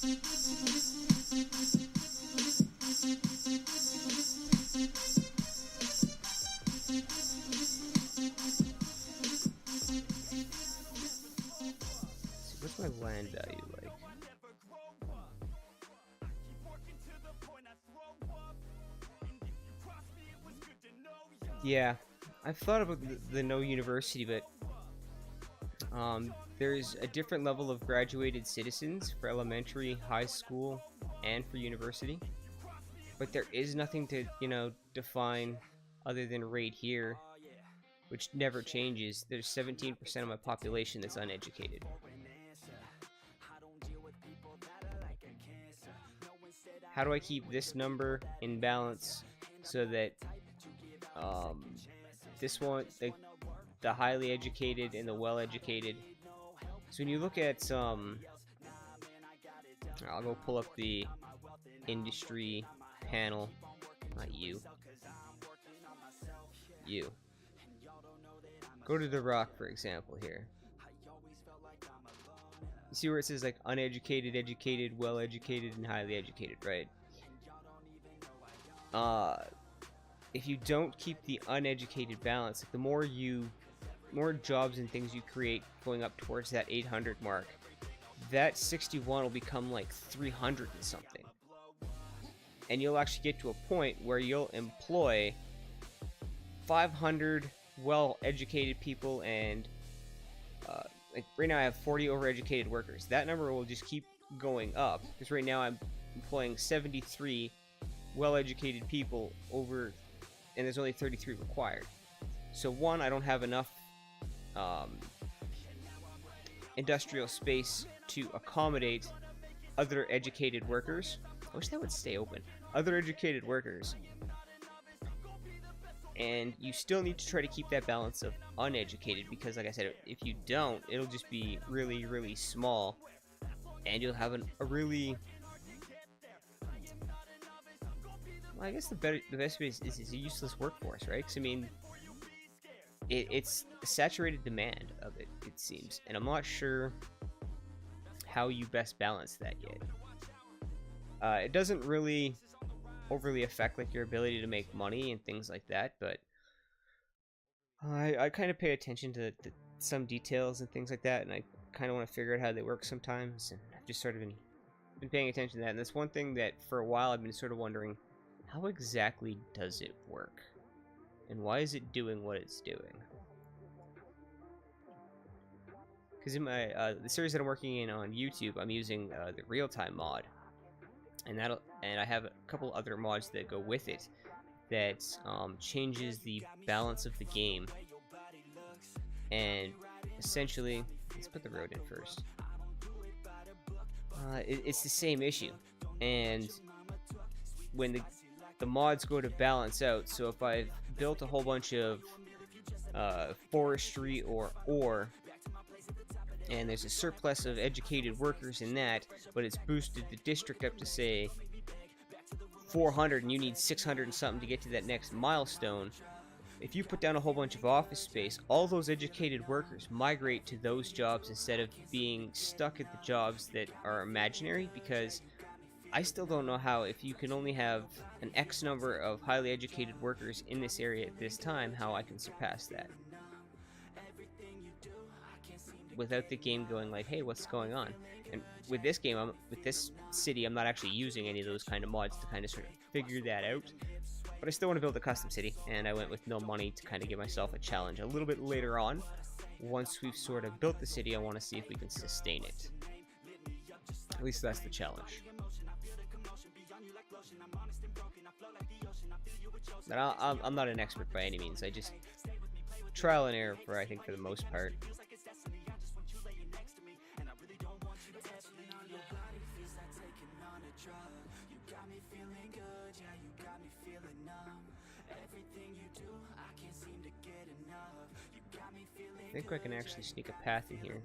See, what's my land value like? Yeah, I've thought about the no university, but there's a different level of graduated citizens for elementary, high school, and for university. But there is nothing to, define other than right here, which never changes. There's 17% of my population that's uneducated. How do I keep this number in balance so that this one, the highly educated and the well-educated. So when you look at I'll go pull up the industry panel. Not you. You. Go to the rock, for example, here. You see where it says like uneducated, educated, well-educated, and highly educated, right? If you don't keep the uneducated balance, like the more jobs and things you create going up towards that 800 mark, that 61 will become like 300 and something. And you'll actually get to a point where you'll employ 500 well-educated people, and like right now I have 40 overeducated workers. That number will just keep going up, because right now I'm employing 73 well-educated people over, and there's only 33 required. So one, I don't have enough industrial space to accommodate other educated workers. I wish that would stay open. Other educated workers. And you still need to try to keep that balance of uneducated, because like I said, if you don't, it'll just be really, really small, and you'll have a really... Well, I guess the best way is a useless workforce, right? Because, I mean, it's a saturated demand of it, it seems. And I'm not sure how you best balance that yet. It doesn't really overly affect like your ability to make money and things like that, but I kind of pay attention to some details and things like that, and I kind of want to figure out how they work sometimes, and I've just sort of been paying attention to that. And that's one thing that for a while I've been sort of wondering, how exactly does it work? And why is it doing what it's doing? Because in my the series that I'm working in on YouTube, I'm using the real-time mod, and I have a couple other mods that go with it that changes the balance of the game. And essentially, let's put the road in first. It's the same issue, and when the mods go to balance out, so if I've built a whole bunch of forestry or ore, and there's a surplus of educated workers in that, but it's boosted the district up to, say, 400, and you need 600 and something to get to that next milestone. If you put down a whole bunch of office space, all those educated workers migrate to those jobs instead of being stuck at the jobs that are imaginary, because I still don't know how, if you can only have an X number of highly educated workers in this area at this time, how I can surpass that without the game going like, hey, what's going on? And with this game, with this city, I'm not actually using any of those kind of mods to kind of sort of figure that out. But I still want to build a custom city, and I went with no money to kind of give myself a challenge a little bit later on. Once we've sort of built the city, I want to see if we can sustain it. At least that's the challenge. But I'm not an expert by any means. I just trial and error I think for the most part. I think I can actually sneak a path in here.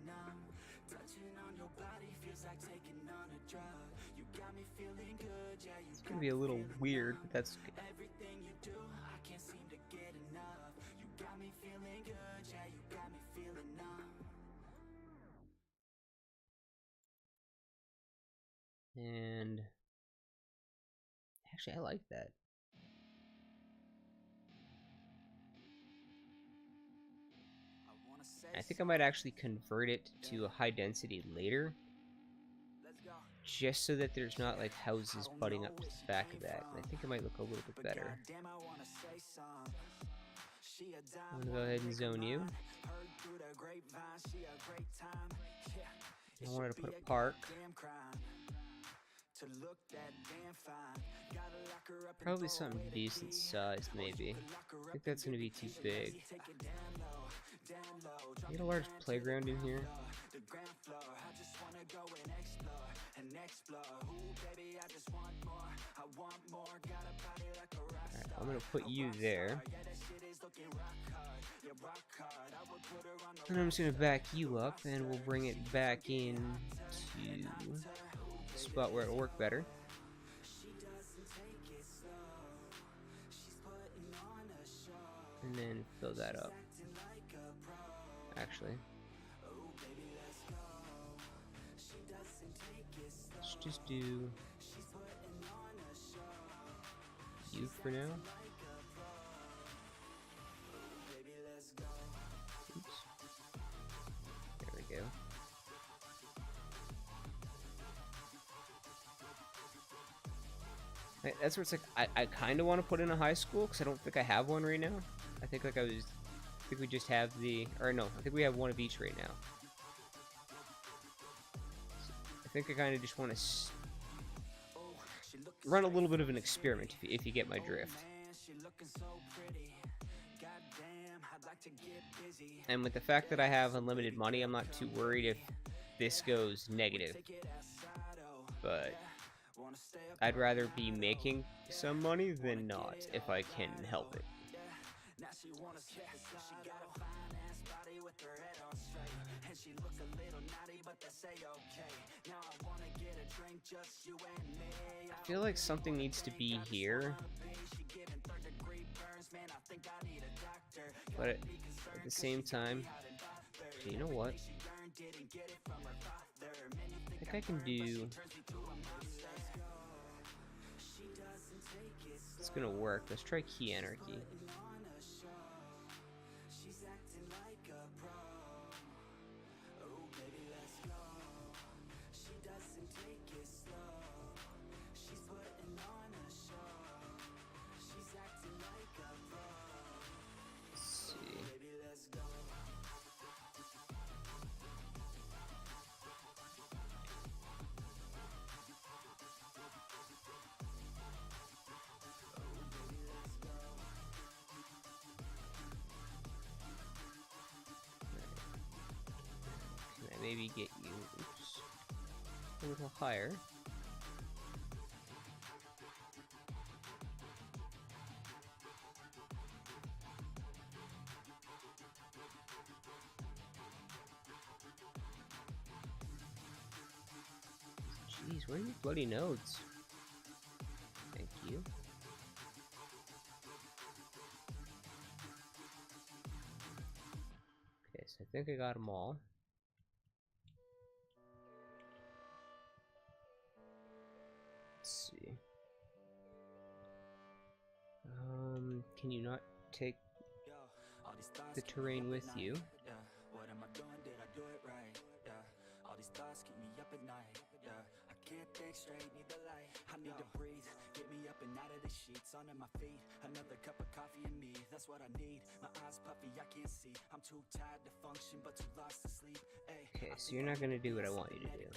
It's gonna be a little weird, but that's good. And actually, I like that. I think I might actually convert it to a high density later, just so that there's not like houses butting up to the back of that. And I think it might look a little bit better. I'm gonna go ahead and zone you. I wanted to put a park. Probably something decent sized, maybe. I think that's gonna be too big. Get a large playground in here. Alright, I'm gonna put you there. And I'm just gonna back you up, and we'll bring it back in to the spot where it'll work better. And then fill that up. Actually, let's just do you for now. Oops. There we go. That's where it's like I kind of want to put in a high school because I don't think I have one right now. I think like I think we just have the, or no, I think we have one of each right now. So I think I kind of just want to run a little bit of an experiment if you get my drift. And with the fact that I have unlimited money, I'm not too worried if this goes negative. But I'd rather be making some money than not if I can help it. I feel like something needs to be here, but at the same time, you know what? I think I can do. It's gonna work. Let's try key anarchy. Maybe get you a little higher. Jeez, where are your bloody nodes? Thank you. Okay, so I think I got them all. See. Can you not take the terrain with you? What am I doing? Did I do it right? Yeah. All these thoughts keep me up at night. Yeah. I can't think straight, need the light. I need to breathe. Get me up and out of the sheets, onto my feet. Another cup of coffee and me. That's what I need. My eyes puffy, I can't see. I'm too tired to function, but too lost to sleep. Okay, so you're not gonna do what I want you to do.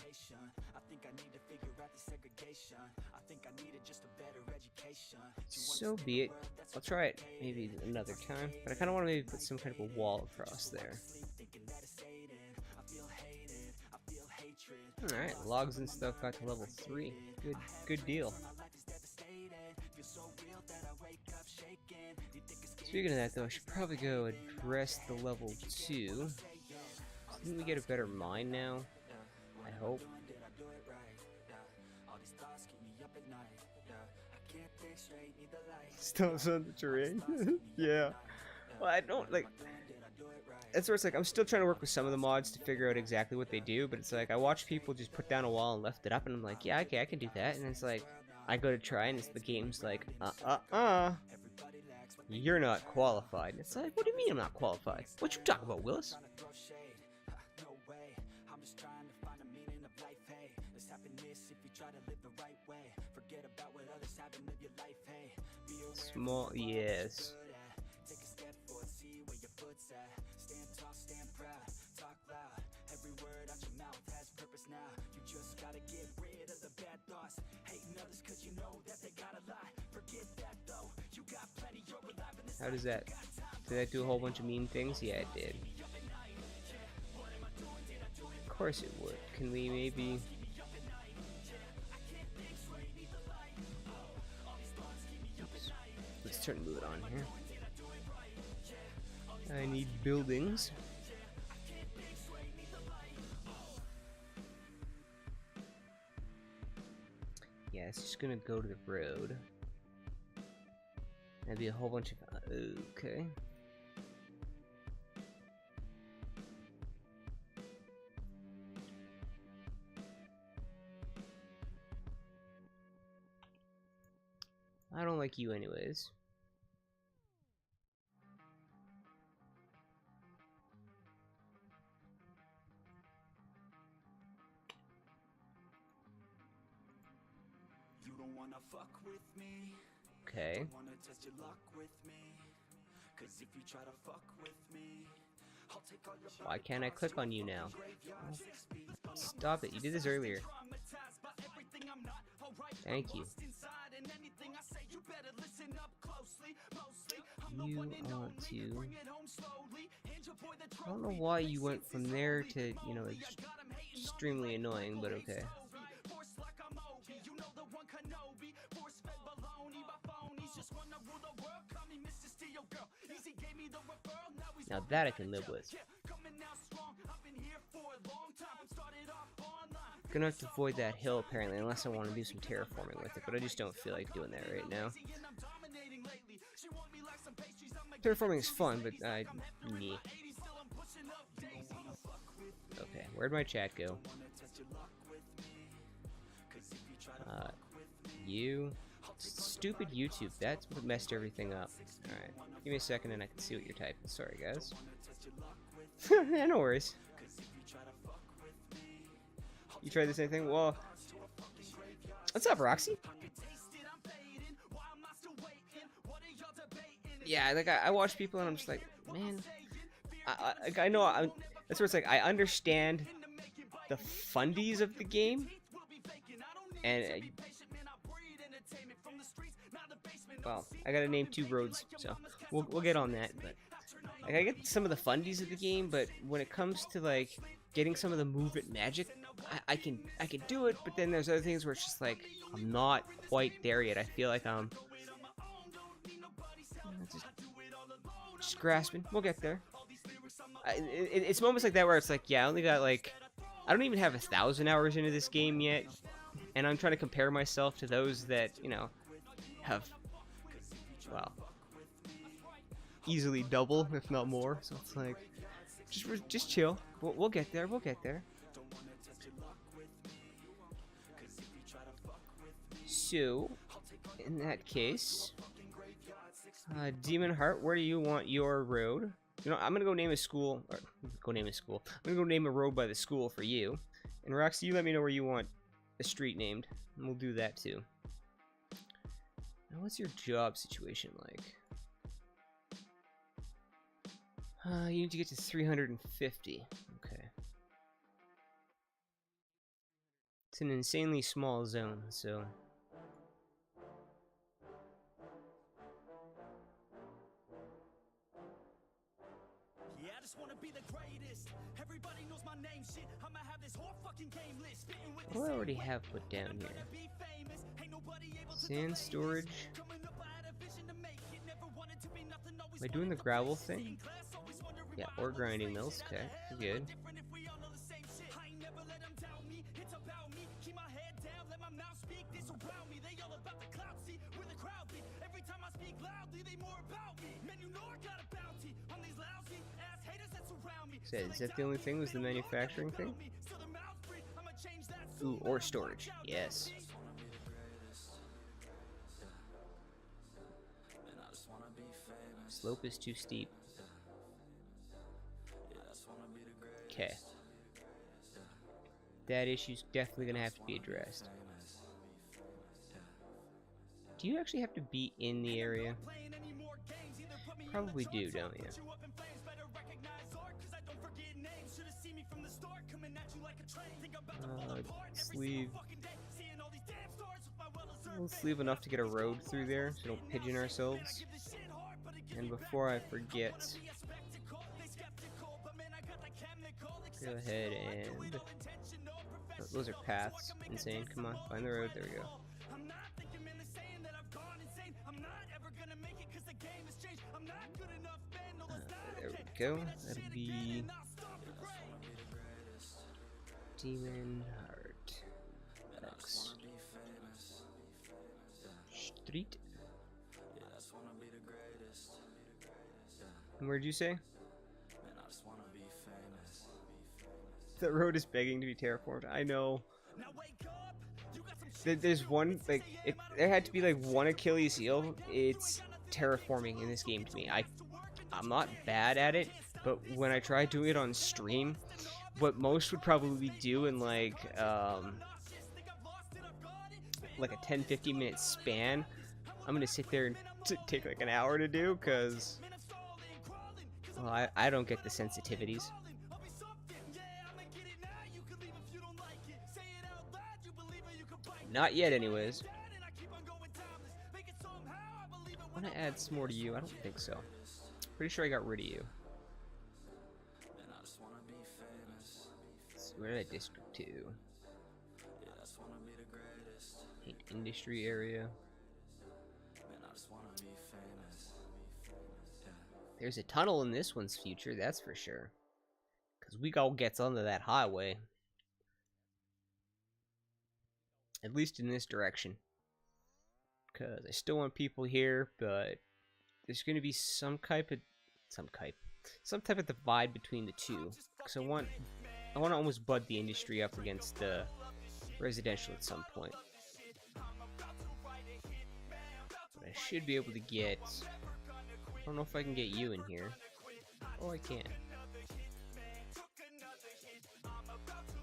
I think I need to figure out the segregation. I think I needed just a better education. So be it. I'll try it maybe another time, but I kind of want to maybe put some kind of a wall across there. Alright, logs and stuff got to level 3. Good deal. Speaking of that though, I should probably go address the level 2. Didn't we get a better mine now? I hope. Still on the terrain? Yeah. Well, I don't like. that's where it's like I'm still trying to work with some of the mods to figure out exactly what they do, but it's like I watch people just put down a wall and left it up, and I'm like, yeah, okay, I can do that. And it's like I go to try, and the game's like, you're not qualified. And it's like, what do you mean I'm not qualified? What you talking about, Willis? Small, yes. How does that? Did that do a whole bunch of mean things? Yeah, it did. Of course it would. Can we maybe... Oops. Let's turn the mood on here. I need buildings. Yeah, it's just gonna go to the road. That'd be a whole bunch of... Okay. I don't like you anyways. Okay. Why can't I click on you now? Oh, stop it. You did this earlier. Thank you. You want to... I don't know why you went from there to, you know, extremely annoying, but okay. Now that I can live with. Gonna have to avoid that hill apparently, unless I want to do some terraforming with it, but I just don't feel like doing that right now. Terraforming is fun, but yeah. Okay, where'd my chat go? You. Stupid YouTube, that's what messed everything up. Alright, give me a second and I can see what you're typing. Sorry, guys. Yeah, no worries. You tried the same thing? Well, what's up, Roxy? Yeah, like I watch people and I'm just like, man, I know that's where it's like I understand the fundies of the game, and well, I gotta name 2 roads, so we'll get on that. But like, I get some of the fundies of the game, but when it comes to like getting some of the movement magic, I can do it. But then there's other things where it's just like I'm not quite there yet. I feel like I'm just grasping. We'll get there. It's moments like that where it's like, yeah, I only got like, I don't even have 1,000 hours into this game yet, and I'm trying to compare myself to those that, you know, have, well, easily double, if not more. So it's like, just chill. We'll get there. We'll get there. So, in that case, Demon Heart, where do you want your road? You know, I'm gonna go name a school, or I'm gonna go name a road by the school for you. And Roxy, you let me know where you want a street named, and we'll do that too. Now, what's your job situation like? You need to get to 350. Okay. It's an insanely small zone, so... What do I already have put down here? Sand storage. Am I doing the gravel thing? Yeah, ore grinding mills. Okay, good. Is that the only thing? Was the manufacturing thing? Ooh, or storage. Yes. Slope is too steep. Okay. That issue's definitely gonna have to be addressed. Do you actually have to be in the area? Probably do, don't you? Let's leave enough to get a road through there so we don't pigeon ourselves. And before I forget, go ahead and... those are paths. Insane. Come on, find the road. There we go. There we go. That'll be... Demon Heart. X. Street. And where'd you say? The road is begging to be terraformed. I know. There's one, like, there had to be like one Achilles heel. It's terraforming in this game to me. I'm not bad at it, but when I try doing it on stream, what most would probably do in like a 10-15 minute span, I'm gonna sit there and take like an hour to do, because well, I don't get the sensitivities. Not yet, anyways. I want to add some more to you. I don't think so. Pretty sure I got rid of you. So where did I district to? Paint industry area. There's a tunnel in this one's future, that's for sure. Because we all gets onto that highway. At least in this direction. Because I still want people here, but there's going to be some type of divide between the two. Because I want to almost bud the industry up against the residential at some point. But I should be able to get... I don't know if I can get you in here. Oh, I can.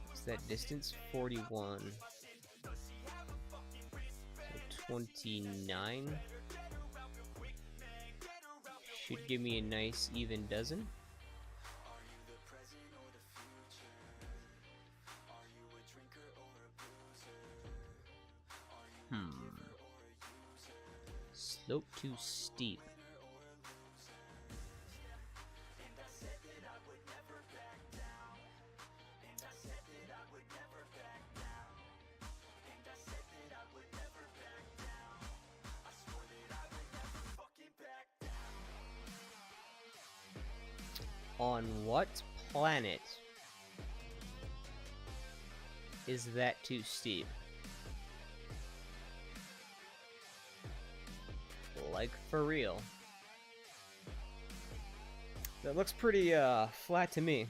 What's that distance? 41. So 29. Should give me a nice even dozen. Slope too steep. On what planet is that too steep? Like, for real. That looks pretty flat to me.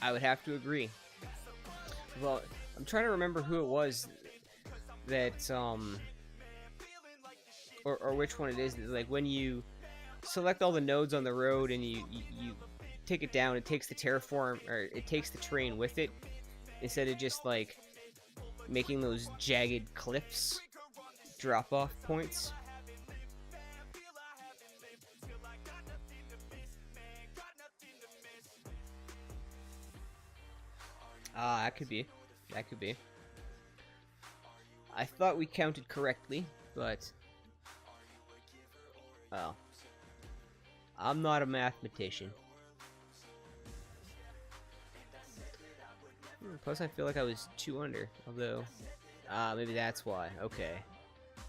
I would have to agree. Well, I'm trying to remember who it was that or which one it is. Like, when you select all the nodes on the road and you take it down, it takes the terraform, or it takes the terrain with it, instead of just like making those jagged cliffs drop-off points. Ah, that could be. That could be. I thought we counted correctly, but... well, I'm not a mathematician. Plus, I feel like I was 2 under, although... maybe that's why. Okay.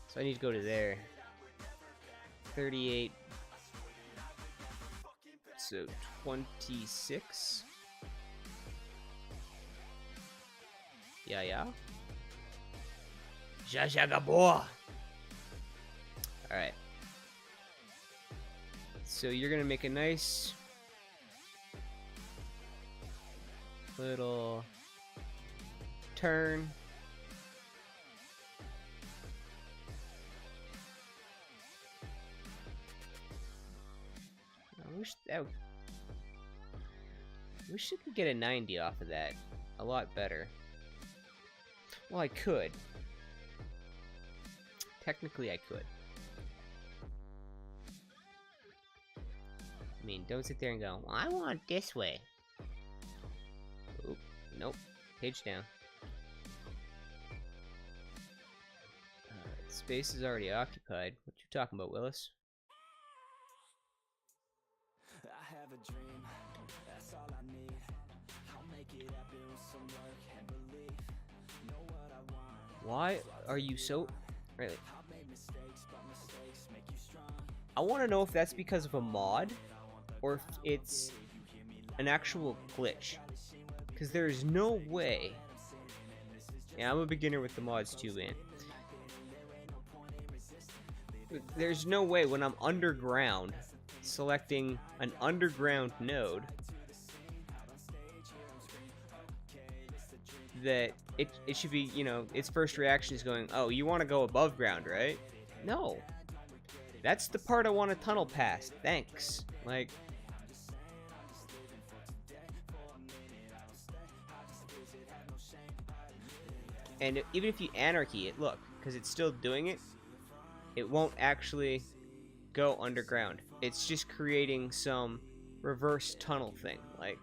So I need to go to there. 38. So, 26. Yeah. Jaja Gabor! Alright. So you're gonna make a nice little turn. I wish I could get a 90 off of that. A lot better. Well, I could. Technically, I could. I mean, don't sit there and go, well, I want this way. Oop, nope. Page down. Space is already occupied. What you talking about, Willis? I have a dream, that's all I need. I'll make it happen with some work and belief. Know what I want. Why are you so... Really? I've made mistakes, but mistakes make you strong. I want to know if that's because of a mod, or if it's an actual glitch. Because there's no way... Yeah, I'm a beginner with the mods too, man. There's no way when I'm underground, selecting an underground node, that it should be, you know, its first reaction is going, oh, you want to go above ground, right? No. That's the part I want to tunnel past. Thanks. Like... And even if you anarchy it, look, because it's still doing it, it won't actually go underground. It's just creating some reverse tunnel thing. Like,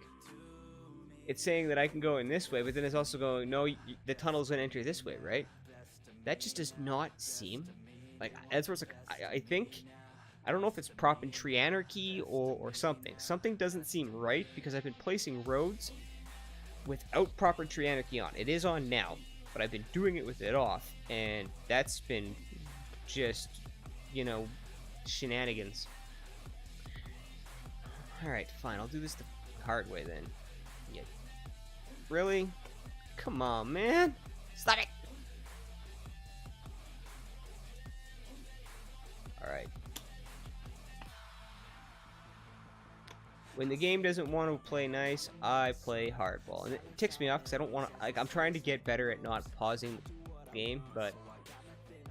it's saying that I can go in this way, but then it's also going, no, the tunnel's going to enter this way, right? That just does not seem... Like, that's where it's like, I think... I don't know if it's prop and tree anarchy or something. Something doesn't seem right, because I've been placing roads without proper tree anarchy on. It is on now, but I've been doing it with it off, and that's been just, you know, shenanigans. Alright, fine, I'll do this the hard way then. Yeah. Really? Come on, man! Stop it! Alright. When the game doesn't want to play nice, I play hardball. And it ticks me off because I don't want to... Like, I'm trying to get better at not pausing the game, but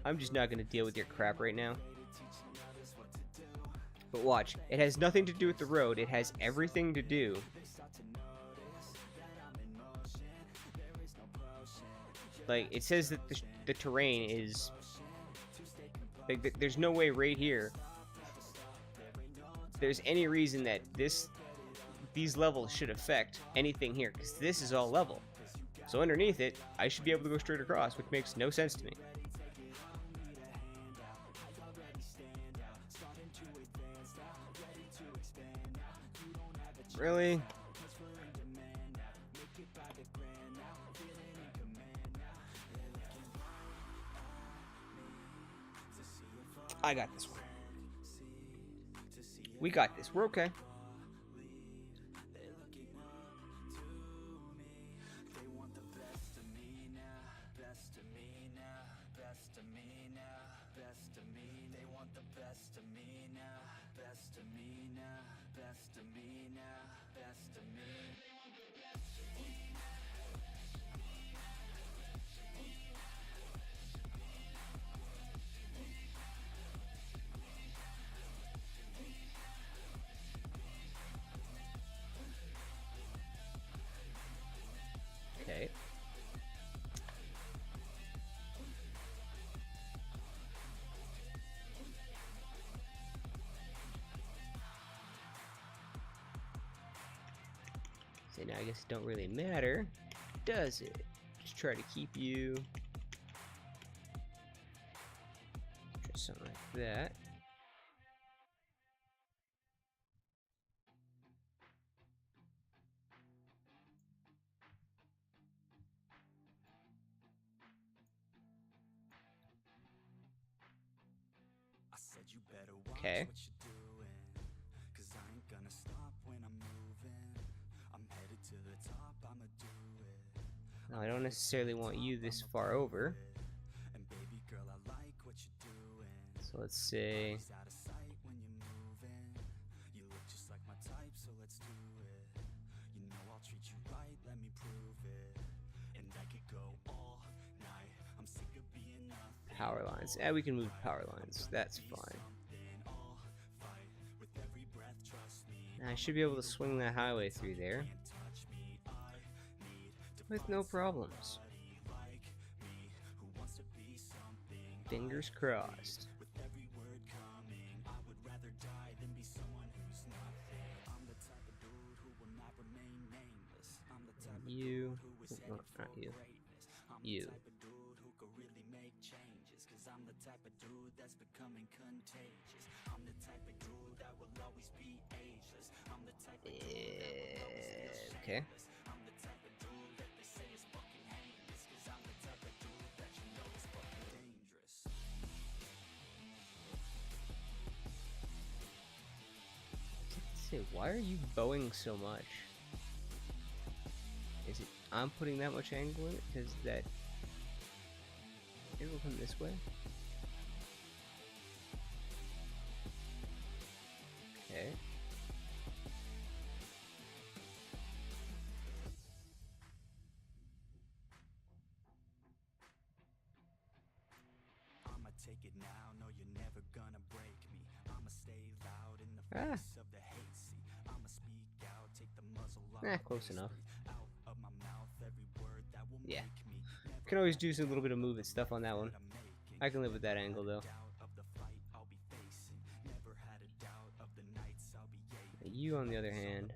I'm just not going to deal with your crap right now. But watch, it has nothing to do with the road. It has everything to do. Like, it says that the terrain is... Like, there's no way right here there's any reason that these levels should affect anything here, because this is all level. So underneath it, I should be able to go straight across, which makes no sense to me. Really? I got this one. We got this. We're okay. Okay. So now I guess it don't really matter, does it? Just try to keep you... Try something like that. Okay. Now I don't necessarily want you this far over. So let's say power lines. Yeah, we can move power lines. That's fine. And I should be able to swing that highway through there with no problems. Fingers crossed. You, no, not you. You. Okay. Say, why are you bowing so much? Is it I'm putting that much angle in it? Because that it will come this way. Okay. I'ma take it now, no you're never gonna break me. I'ma stay loud in the Ah. face of the hate. See, I'ma speak out, take the muzzle off. Close enough. Out of my mouth, every word that will Yeah. make me. Can always do some little bit of movement stuff on that one. I can live with that angle though. You on the other hand.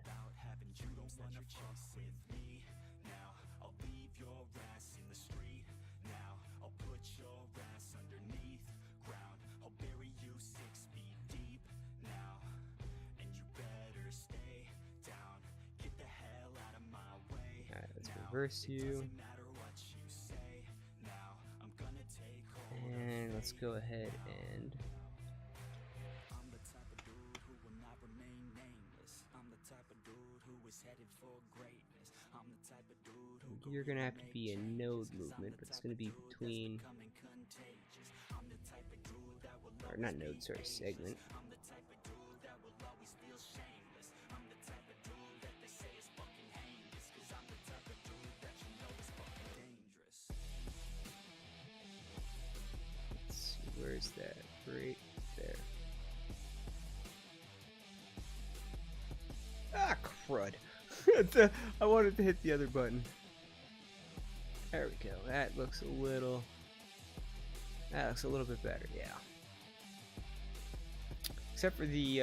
Alright, let's reverse you. And let's go ahead and you're gonna have to be a node movement, but it's gonna be between, or not node, sorry, segment. Let's see, where's that? Right there. Ah, crud. I wanted to hit the other button. There we go. That looks a little bit better, yeah. Except for the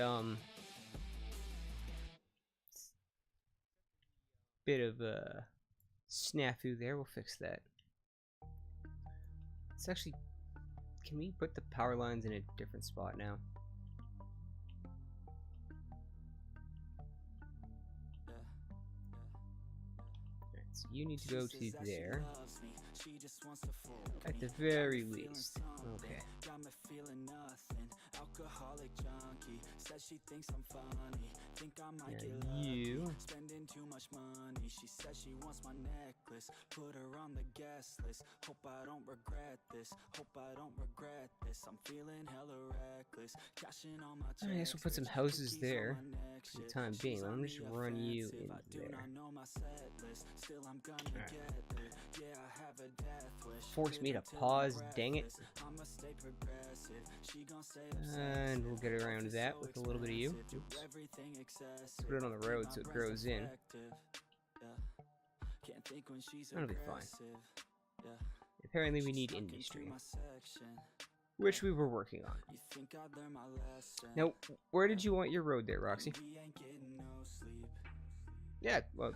bit of a snafu there. We'll fix that. It's actually, can we put the power lines in a different spot now? So you need to go to there. At the very least. Okay. And you. Spending too much money. She says she wants my necklace. Put her on the guest list. Hope I don't regret this. Hope I don't regret this. I'm feeling hella reckless. Cashing on my checks. I guess we'll put some houses there for the time being. I'm just run you in there. Force me to pause, dang it. And we'll get around that with a little bit of you. Oops. Put it on the road so it grows in. That'll be fine. Apparently we need industry, which we were working on. Now, where did you want your road there, Roxy? Yeah, well.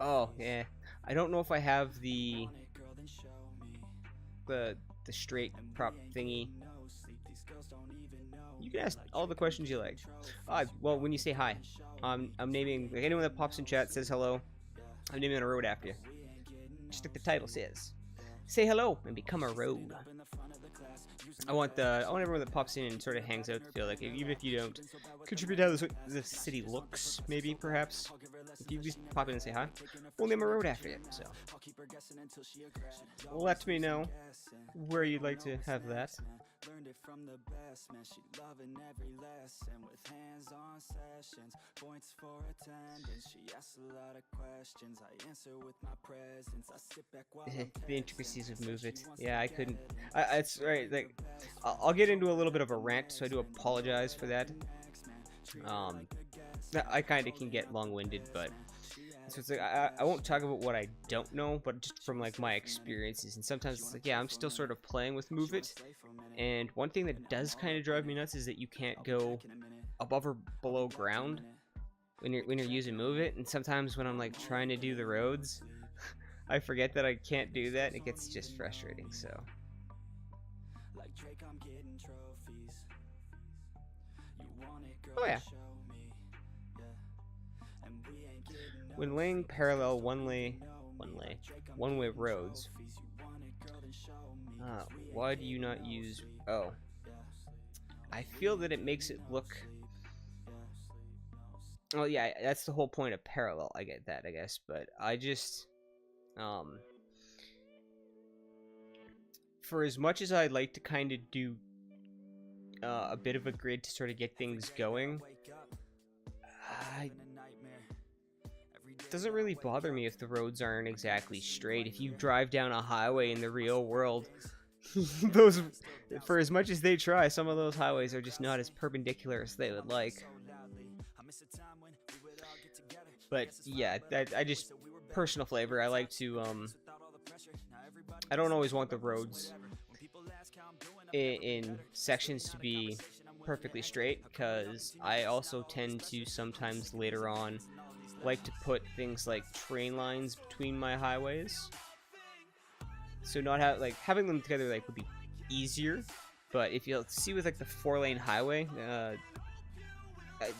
Oh, yeah. I don't know if I have the straight prop thingy. You can ask all the questions you like. Well, when you say hi, I'm naming, like, anyone that pops in chat says hello, I'm naming a road after you. Just like the title says. Say hello and become a road. I want everyone that pops in and sort of hangs out to feel like, even if you don't contribute to how the city looks, maybe, perhaps, if you just pop in and say hi, we'll name a road after you. So let me know where you'd like to have that. learned it from the best, man. She loving every lesson with hands-on sessions, points for attendance. She asks a lot of questions, I answer with my presence. I sit back while I'm The intricacies of Move It. Yeah, I couldn't. It's right. Like, I'll get into a little bit of a rant, so I do apologize for that. I kind of can get long-winded, but so it's like I won't talk about what I don't know, but just from like my experiences. And sometimes it's like, yeah, I'm still sort of playing with Move It. And one thing that does kind of drive me nuts is that you can't go above or below ground when you're using Move It. And sometimes when I'm like trying to do the roads, I forget that I can't do that, and it gets just frustrating. So. Oh yeah. When laying parallel one-way roads, why do you not use? Oh, I feel that it makes it look. Oh yeah, that's the whole point of parallel. I get that, I guess, but I just, for as much as I'd like to kind of do a bit of a grid to sort of get things going, it doesn't really bother me if the roads aren't exactly straight. If you drive down a highway in the real world, those, for as much as they try, some of those highways are just not as perpendicular as they would like. But yeah, I just, personal flavor, I like to, I don't always want the roads in sections to be perfectly straight, because I also tend to sometimes later on like to put things like train lines between my highways. So not having them together like would be easier, but if you'll see with like the 4-lane highway,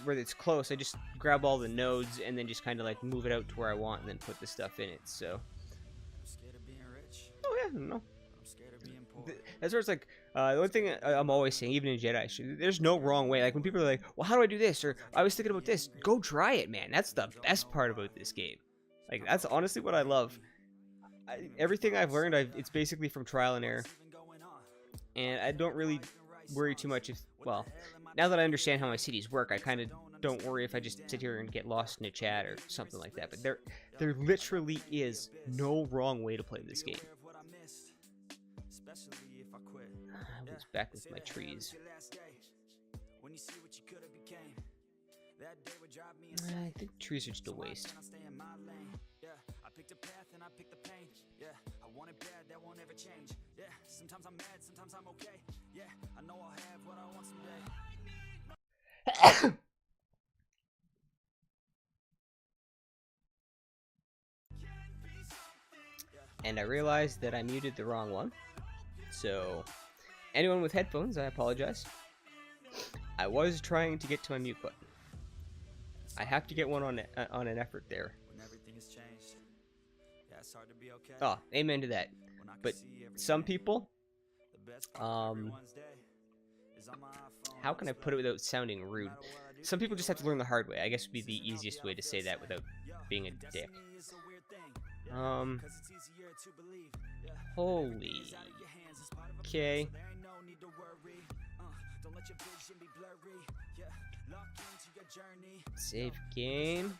where it's close, I just grab all the nodes and then just kind of like move it out to where I want and then put the stuff in it. So. Oh yeah, no. That's where it's like, the one thing I'm always saying, even in Jedi, there's no wrong way. Like when people are like, well, how do I do this? Or I was thinking about this. Go try it, man. That's the best part about this game. Like, that's honestly what I love. Everything I've learned, it's basically from trial and error. And I don't really worry too much if, well, now that I understand how my cities work, I kind of don't worry if I just sit here and get lost in a chat or something like that. But there literally is no wrong way to play this game. I was back with my trees. I think trees are just a waste. I picked a path and I picked the pain. Yeah, I want it bad, that won't ever change. Yeah, sometimes I'm mad, sometimes I'm okay. Yeah, I know I'll have what I want someday. And I realized that I muted the wrong one. So, anyone with headphones, I apologize. I was trying to get to my mute button. I have to get one on an effort there. Oh, amen to that. But some people, how can I put it without sounding rude? Some people just have to learn the hard way. I guess would be the easiest way to say that without being a dick. Holy. Okay. Save game.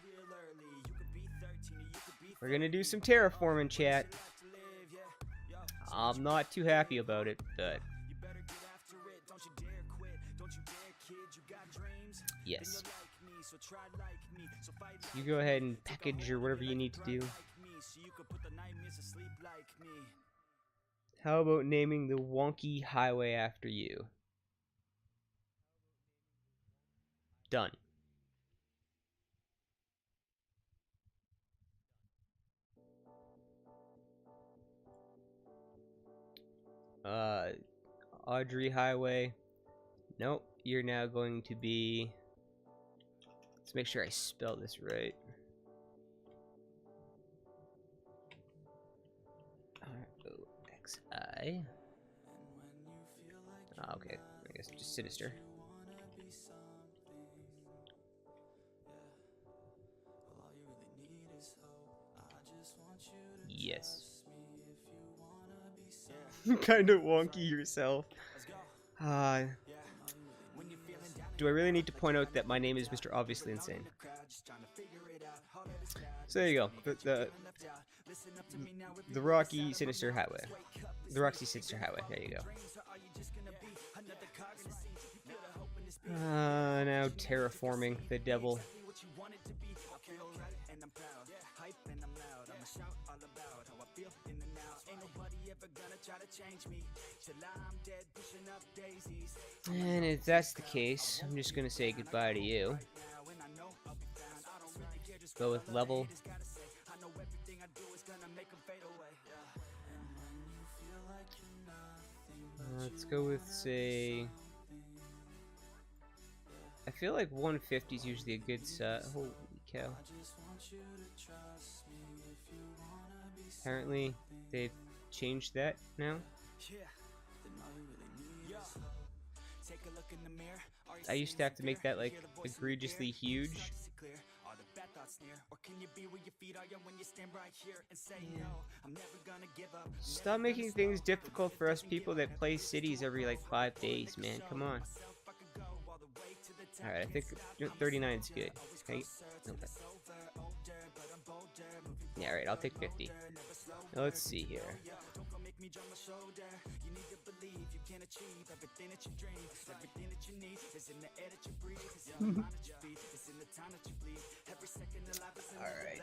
We're gonna do some terraforming, chat. I'm not too happy about it, but yes. You go ahead and package or whatever you need to do. How about naming the wonky highway after you? Done. Audrey Highway. Nope, you're now going to be... Let's make sure I spell this right. R-O-X-I. Oh, okay, I guess just Sinister. Yes. Kind of wonky yourself. Do I really need to point out that my name is Mr. Obviously Insane? So there you go. The Rocky Sinister Highway. The Roxy Sinister Highway. There you go. Now terraforming the devil. And if that's the case, I'm just gonna say goodbye to you. Go with level. Let's go with, say... I feel like 150 is usually a good set. Holy cow. Apparently, they've changed that now. I used to have to make that, like, egregiously huge. Stop making things difficult for us people that play cities every, like, 5 days, man. Come on. Alright, I think 39 is good. Okay. Yeah, alright, I'll take 50. Now, let's see here. Alright.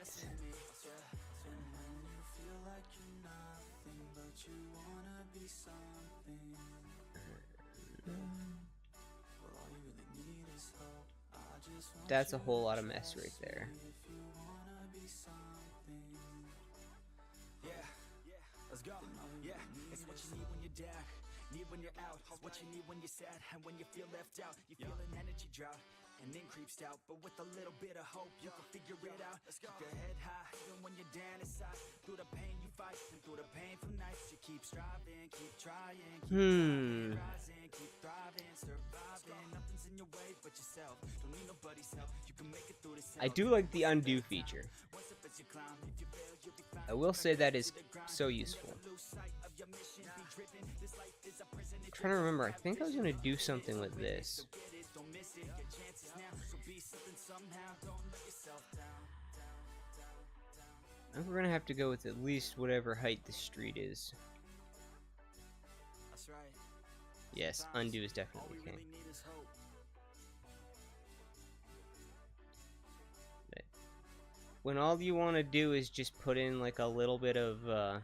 That's a whole lot of mess right there. Let's go. Yeah, it's what you need when you're down, need when you're out. It's what you need when you're sad and when you feel left out. You feel an energy drought and then creeps out, but with a little bit of hope, you can figure it out. Let's go. Keep your head high, even when you're down inside. Through the pain you fight, and through the painful nights, you keep striving, keep trying, keep rising, keep thriving, surviving. Nothing's in your way but yourself. Don't need nobody's help. You can make it through this. I do like the undo feature. I will say that is so useful. I'm trying to remember. I think I was going to do something with this. I think we're going to have to go with at least whatever height the street is. Yes, undo is definitely king. When all you want to do is just put in like a little bit of a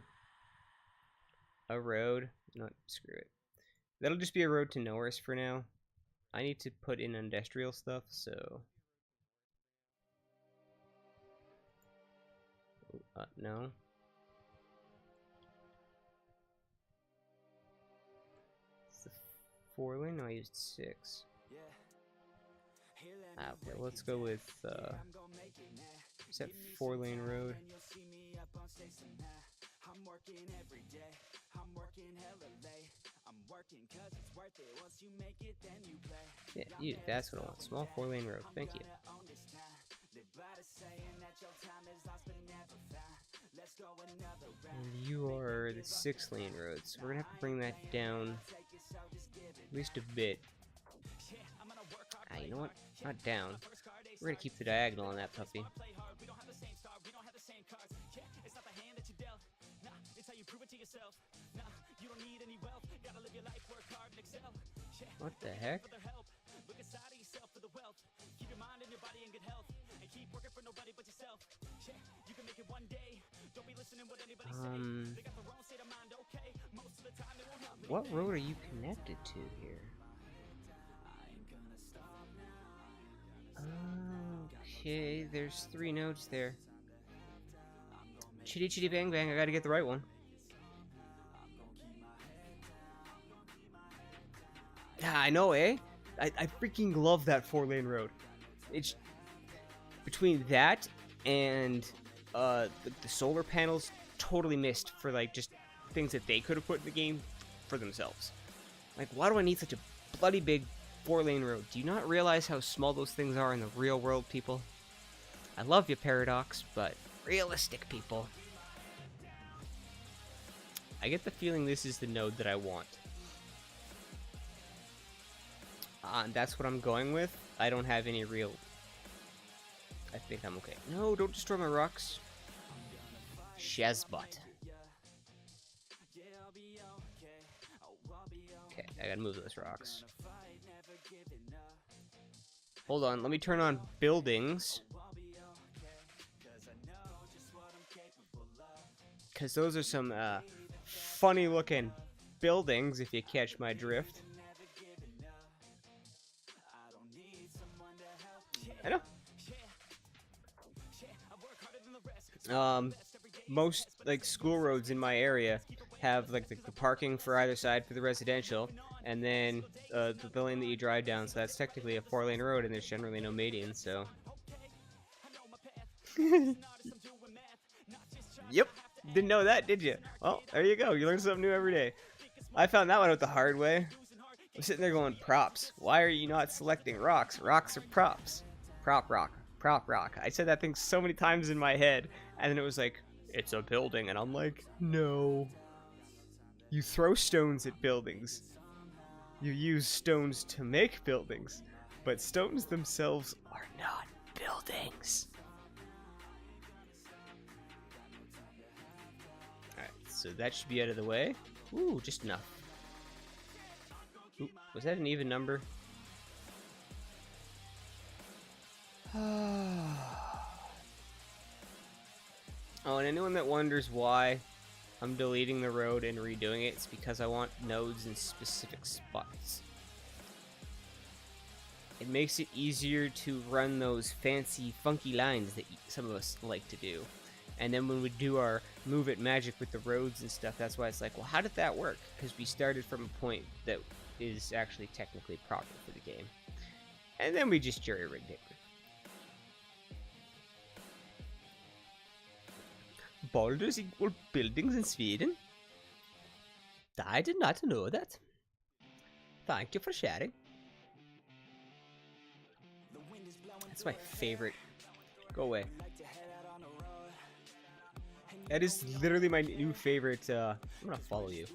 road, not screw it. That'll just be a road to nowhere for now. I need to put in industrial stuff, so no. It's the 4 lane. No, I used 6. Okay, let's go with is that 4 lane road? I'm working every day. I'm working hella late. I'm working cause it's worth it. Once you make it, then you play. Yeah, you, that's what I want. Small 4 lane road. Thank you. And you are the 6 lane road, so we're gonna have to bring that down at least a bit. You know what? Not down. We're gonna keep the diagonal on that puppy. What the heck? What road are you connected to here? Okay, there's 3 nodes there. Chitty chitty bang bang, I gotta get the right one. Ah, I know, eh? I freaking love that 4 lane road. It's between that and the solar panels, totally missed for like just things that they could have put in the game for themselves. Like, why do I need such a bloody big 4 lane road? Do you not realize how small those things are in the real world, people? I love you, Paradox, but realistic, people. I get the feeling this is the node that I want. That's what I'm going with. I don't have any real... I think I'm okay. No, don't destroy my rocks. Shazbot. Okay, I gotta move those rocks. Hold on, let me turn on buildings. Because those are some funny looking buildings, if you catch my drift. I know. Most like school roads in my area have like the parking for either side for the residential, and then the lane that you drive down. So that's technically a 4-lane road, and there's generally no median. So. Yep. Didn't know that, did you? Well, there you go. You learn something new every day. I found that one out the hard way. I'm sitting there going, props. Why are you not selecting rocks? Rocks are props. Prop rock. Prop rock. I said that thing so many times in my head, and then it was like, it's a building, and I'm like, no. You throw stones at buildings. You use stones to make buildings, but stones themselves are not buildings. Alright, so that should be out of the way. Ooh, just enough. Ooh, was that an even number? Oh, and anyone that wonders why I'm deleting the road and redoing it, it's because I want nodes in specific spots. It makes it easier to run those fancy, funky lines that some of us like to do. And then when we do our move it magic with the roads and stuff, that's why it's like, well, how did that work? Because we started from a point that is actually technically proper for the game. And then we just jury-rigged it. Boulders equal buildings in Sweden? I did not know that. Thank you for sharing. That's my favorite. Go away. That is literally my new favorite. I'm gonna follow you.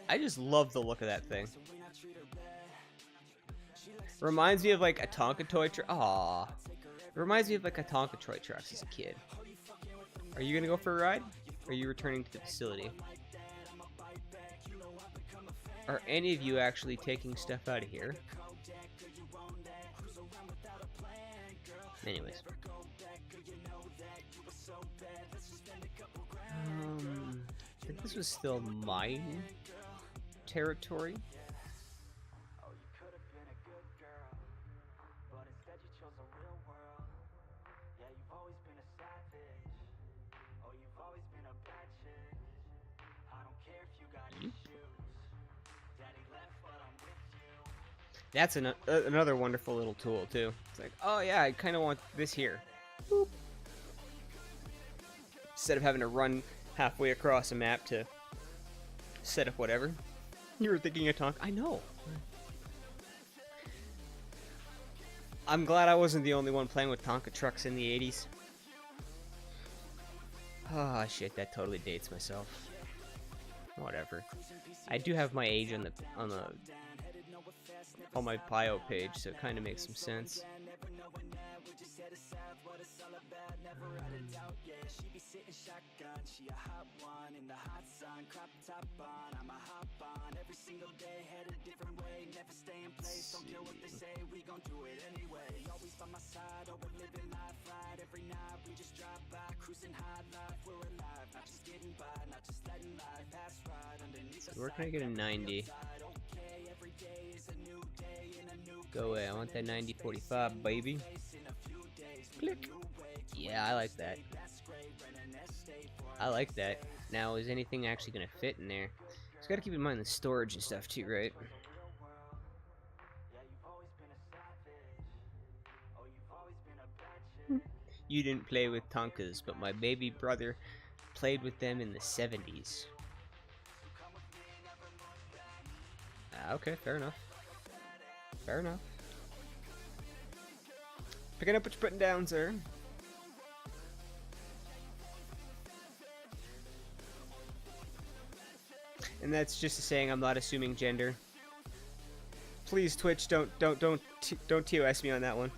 I just love the look of that thing. Reminds me of like a Tonka toy truck. Aww. It reminds me of like a Tonka toy trucks as a kid. Are you gonna go for a ride? Or are you returning to the facility? Are any of you actually taking stuff out of here? Anyways. I think this was still mine territory. That's another wonderful little tool, too. It's like, oh yeah, I kind of want this here. Boop. Instead of having to run halfway across a map to set up whatever. You were thinking of Tonka. I know. I'm glad I wasn't the only one playing with Tonka trucks in the 80s. Ah, oh, shit, that totally dates myself. Whatever. I do have my age on my bio page, so it kind of makes some sense. So where can I get a 90? Go away, I want that 90/45, baby. Click. Yeah, I like that. I like that. Now, is anything actually gonna fit in there? Just gotta keep in mind the storage and stuff too, right? You didn't play with Tonkas, but my baby brother played with them in the 70s. Okay, fair enough. Fair enough. Picking up what you're putting down, sir. And that's just saying I'm not assuming gender. Please, Twitch, don't TOS me on that one.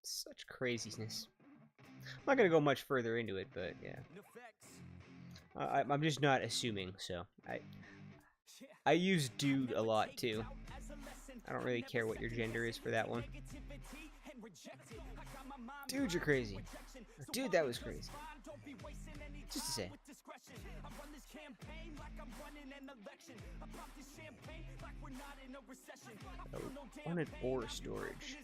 Such craziness. I'm not gonna go much further into it, but yeah. I'm just not assuming, so I use dude a lot too. I don't really care what your gender is for that one. Dude, you're crazy. Or, dude, that was crazy. Just to say. Oh, wanted ore storage.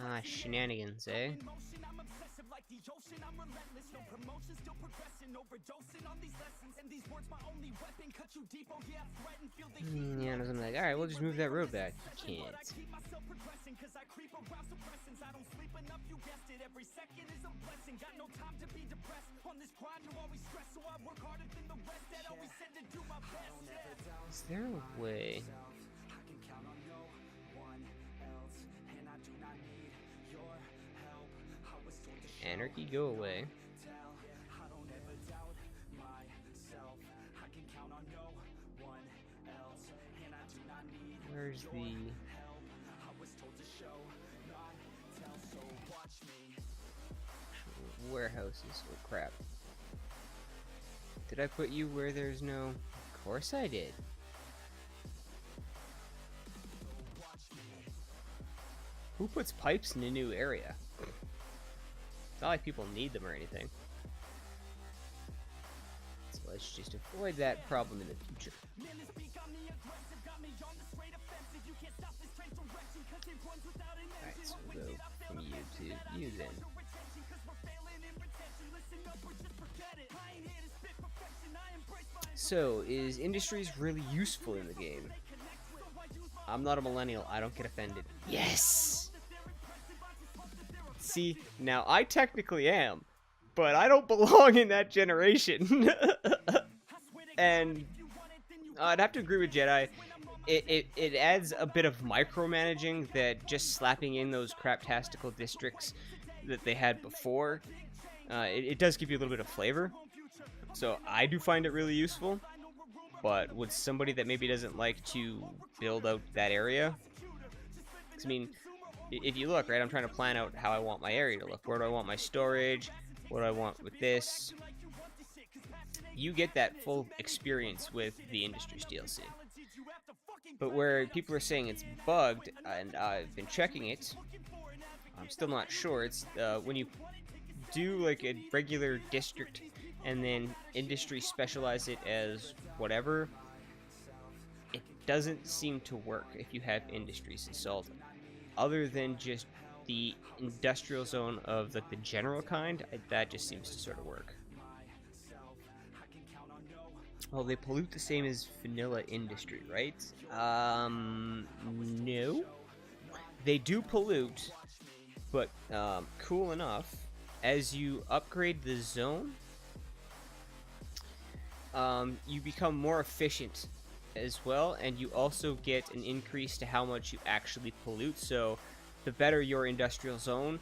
Ah, shenanigans, eh? Yeah, and I'm like, alright, we'll just move that road back. You can't. Is there a way? Anarchy, go away. Where's the warehouses? Oh crap. Did I put you where there's no? Of course I did. Who puts pipes in a new area? It's not like people need them or anything. So let's just avoid that problem in the future. Alright, so we'll go from you to you then. So, is industries really useful in the game? I'm not a millennial, I don't get offended. Yes! See, now I technically am, but I don't belong in that generation. And I'd have to agree with Jedi. It adds a bit of micromanaging that just slapping in those craptastical districts that they had before. It does give you a little bit of flavor. So I do find it really useful. But with somebody that maybe doesn't like to build out that area, 'cause, I mean, if you look, right, I'm trying to plan out how I want my area to look. Where do I want my storage? What do I want with this? You get that full experience with the Industries DLC. But where people are saying it's bugged, and I've been checking it, I'm still not sure. It's when you do like a regular district and then industry specialize it as whatever, it doesn't seem to work if you have industries installed. Other than just the industrial zone of like the general kind, that just seems to sort of work. Well, they pollute the same as vanilla industry, right? No. They do pollute, but cool enough, as you upgrade the zone, you become more efficient as well, and you also get an increase to how much you actually pollute. So the better your industrial zone,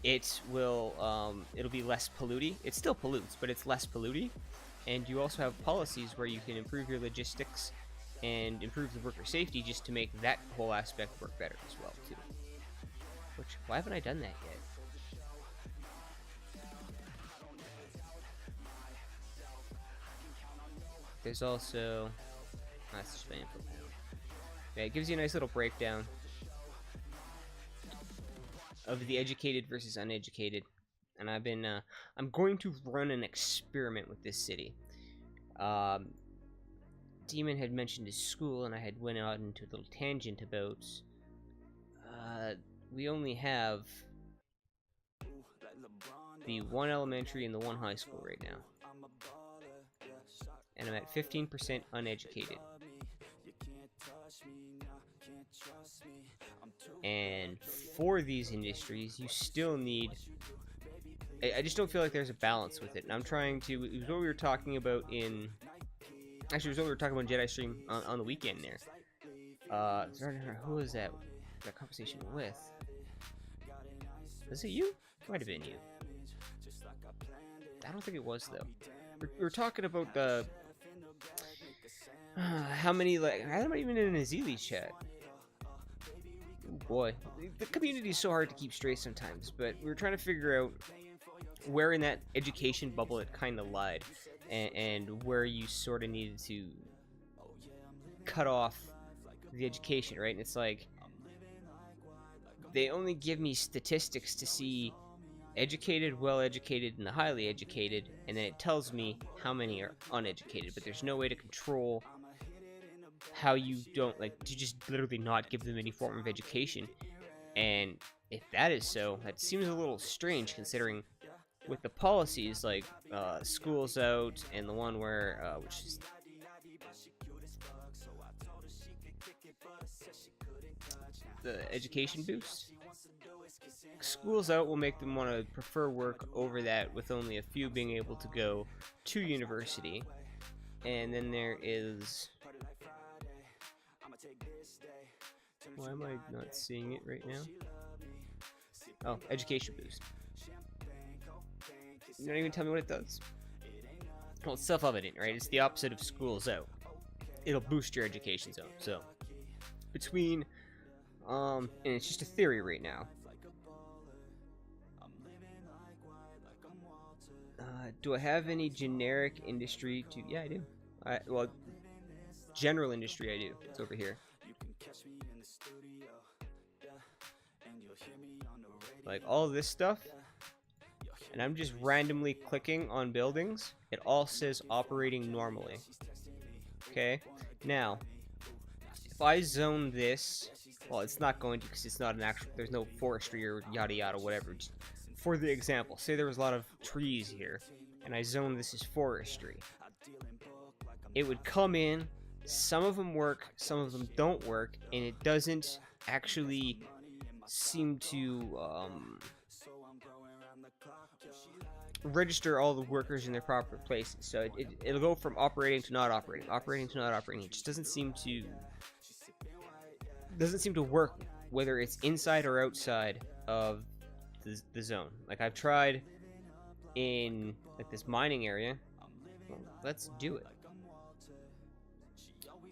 it will it'll be less polluty. It still pollutes, but it's less polluty. And you also have policies where you can improve your logistics and improve the worker safety just to make that whole aspect work better as well too. Which, why haven't I done that yet? There's also... that's just my info. Yeah, it gives you a nice little breakdown of the educated versus uneducated. And I've been, I'm going to run an experiment with this city. Demon had mentioned his school, and I had went out into a little tangent about, we only have the one elementary and the one high school right now. And I'm at 15% uneducated. And for these industries, you still need... I just don't feel like there's a balance with it. And I'm trying to... it was what we were talking about in... actually, it was what we were talking about in Jedi Stream on the weekend there. Who was that? that conversation with. Was it you? Might have been you. I don't think it was though. We were talking about the how many, like, I'm not even in a Azili's chat. Oh boy, the community is so hard to keep straight sometimes. But we were trying to figure out where in that education bubble it kind of lied, and where you sort of needed to cut off the education, right? And it's like they only give me statistics to see educated, well-educated, and the highly educated, and then it tells me how many are uneducated, but there's no way to control how you don't, like, to just literally not give them any form of education. And if that is so, that seems a little strange, considering with the policies like schools out, and the one where which is the education boost. Schools out will make them want to prefer work over that, with only a few being able to go to university. And then there is, why am I not seeing it right now? Oh, education boost. You don't even tell me what it does. Well, it's self-evident, right? It's the opposite of schools out. It'll boost your education zone. So between and it's just a theory right now. Do I have any generic industry to? Yeah, I do. Well, general industry I do. It's over here. Like all this stuff, and I'm just randomly clicking on buildings. It all says operating normally. Okay, now if I zone this, well, it's not going to, because it's not an actual, there's no forestry or yada yada whatever. Just for the example, say there was a lot of trees here, and I zone this as forestry. It would come in, some of them work, some of them don't work, and it doesn't actually seem to register all the workers in their proper places. So it'll go from operating to not operating, operating to not operating. It just doesn't seem to work, whether it's inside or outside of the zone. Like, I've tried in like this mining area. Well, let's do it.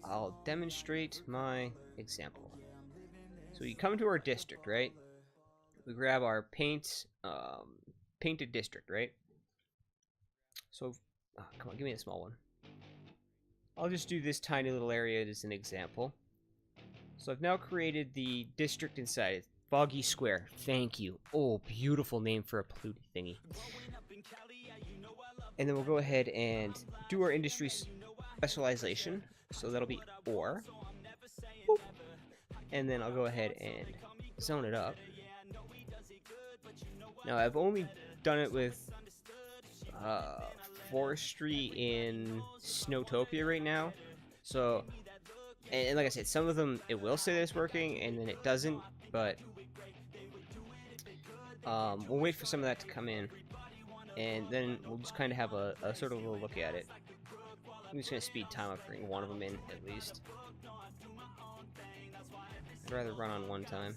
I'll demonstrate my example. So you come to our district, right? We grab our painted district, right? So, oh, come on, give me a small one. I'll just do this tiny little area as an example. So I've now created the district inside it. Foggy Square. Thank you. Oh, beautiful name for a polluted thingy. And then we'll go ahead and do our industry specialization. So that'll be ore. Boop. And then I'll go ahead and zone it up. Now, I've only done it with forestry in Snowtopia right now. So, and like I said, some of them it will say that it's working, and then it doesn't. But we'll wait for some of that to come in, and then we'll just kind of have a sort of little look at it. I'm just gonna speed time up, bring one of them in at least. I'd rather run on one time.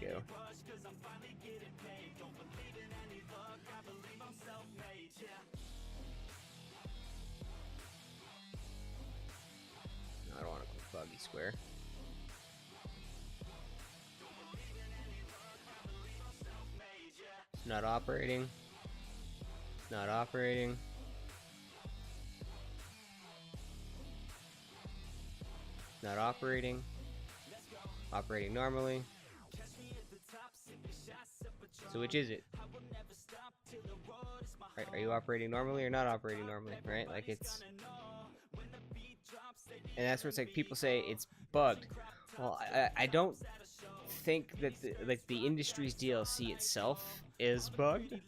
There you go. I don't want to go Foggy Square. Not operating. Not operating. Not operating. Operating normally. So which is it? Are you operating normally or not operating normally? Right? Like, it's... And that's where it's like people say it's bugged. Well, I don't think that the industry's DLC itself is bugged.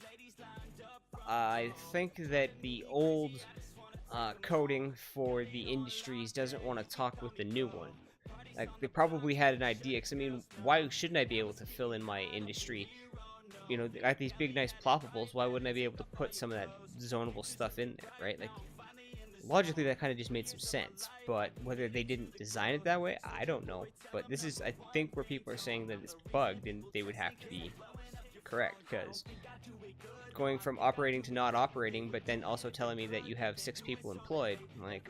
I think that the old coding for the industries doesn't want to talk with the new one. Like, they probably had an idea, because I mean, why shouldn't I be able to fill in my industry? You know, I have these big nice ploppables, why wouldn't I be able to put some of that zonable stuff in there, right? Like, logically that kind of just made some sense, but whether they didn't design it that way, I don't know. But this is, I think, where people are saying that it's bugged, and they would have to be correct, because going from operating to not operating, but then also telling me that you have 6 people employed, like,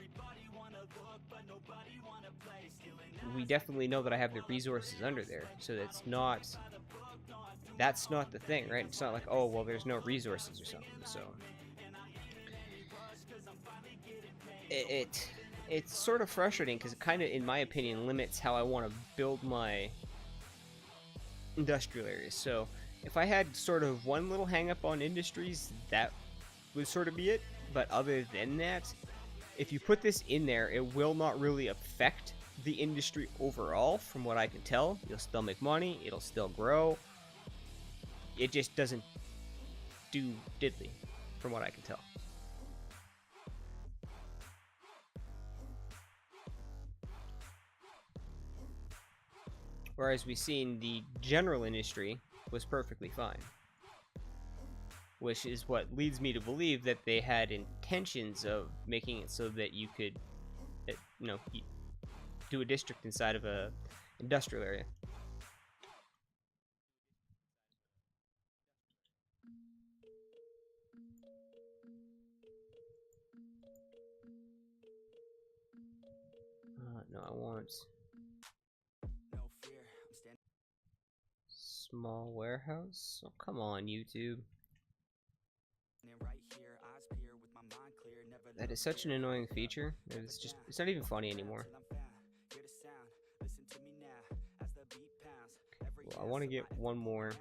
we definitely know that I have the resources under there, so that's not the thing, right? It's not like, oh, well, there's no resources or something, so it's sort of frustrating, because it kind of, in my opinion, limits how I want to build my industrial areas. So if I had sort of one little hang up on industries, that would sort of be it. But other than that, if you put this in there, it will not really affect the industry overall, from what I can tell. You'll still make money, it'll still grow. It just doesn't do diddly, from what I can tell. Whereas we've seen the general industry was perfectly fine. Which is what leads me to believe that they had intentions of making it so that you could, do a district inside of a industrial area. No, I want small warehouse. Oh, come on, YouTube. That is such an annoying feature. It's not even funny anymore. Well, I want to get one more.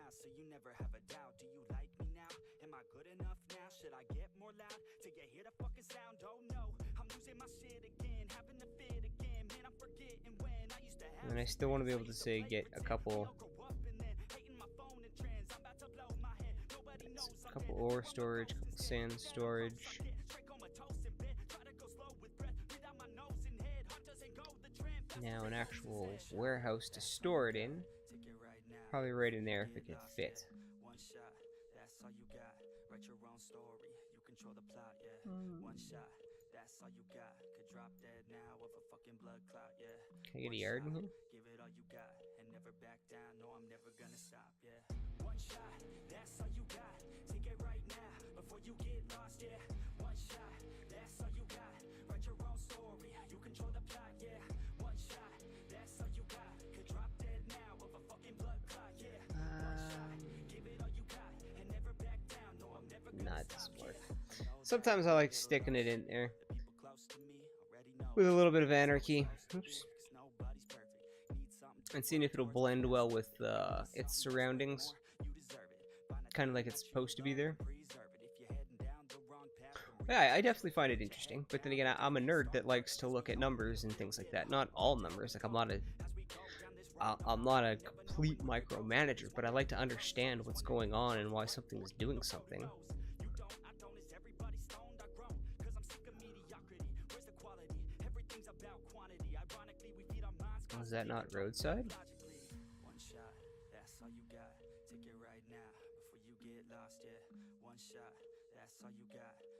And I still want to be able to say get a couple ore storage, couple sand storage. Now an actual warehouse to store it in. Probably right in there if it could fit. Can I get a yard in here? Not smart. Sometimes I like sticking it in there with a little bit of anarchy. Oops. And seeing if it'll blend well with its surroundings. Kind of like it's supposed to be there. Yeah, I definitely find it interesting, but then again, I'm a nerd that likes to look at numbers and things like that. Not all numbers, like I'm not a complete micromanager, but I like to understand what's going on and why something is doing something. Was that not roadside?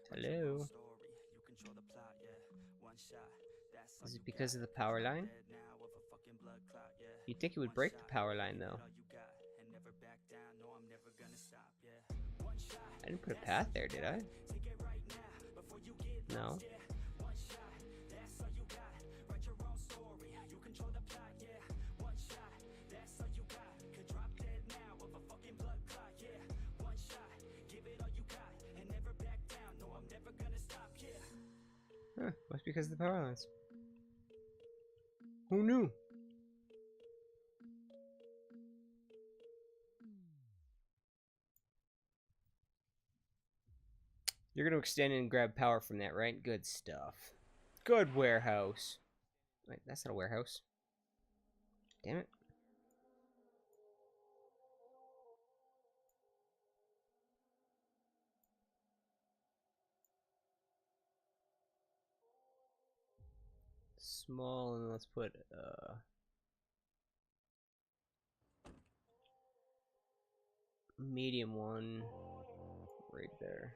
Hello? Is it because of the power line? You'd think it would break the power line, though. I didn't put a path there, did I? No. Huh, must be because of the power lines. Who knew? You're gonna extend and grab power from that, right? Good stuff. Good warehouse. Wait, that's not a warehouse. Damn it. Small, and let's put medium one right there.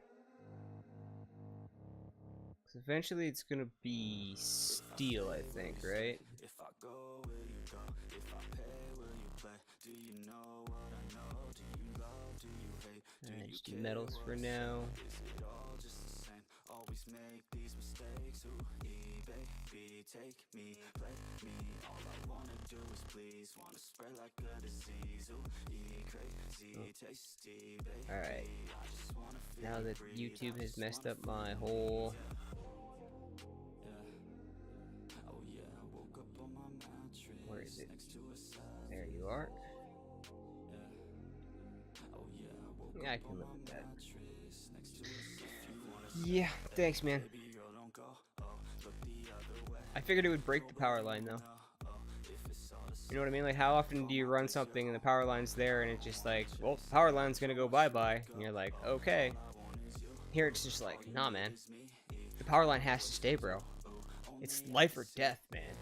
'Cause eventually it's gonna be steel, I think, right? If I go, will you go? If I pay, will you play? Do you know what I know? Do you love? Do you hate? Alright, just do metals for now. Is it all just the same? Always make these mistakes. Ooh, baby, take me, play me. All I wanna do is please. Wanna spread like a disease. Ooh, crazy, tasty, baby. Alright. I just wanna feel Now that breathe. YouTube has messed up my whole... Oh yeah, I woke up on my mattress. Where is it? Next to a cell. There you are. Oh yeah, I woke Yeah, I up can on live my with that. mattress. Next to a cell. If you wanna Yeah, thanks, man. baby girl, don't go. Oh, look the other way. I figured it would break the power line, though. Oh, if it's all the You know what I mean? Like, how often do you run something and the power line's there and it's just like, well, the power line's gonna go bye-bye. And you're like, okay. Here it's just like, nah, man. The power line has to stay, bro. It's life or death, man.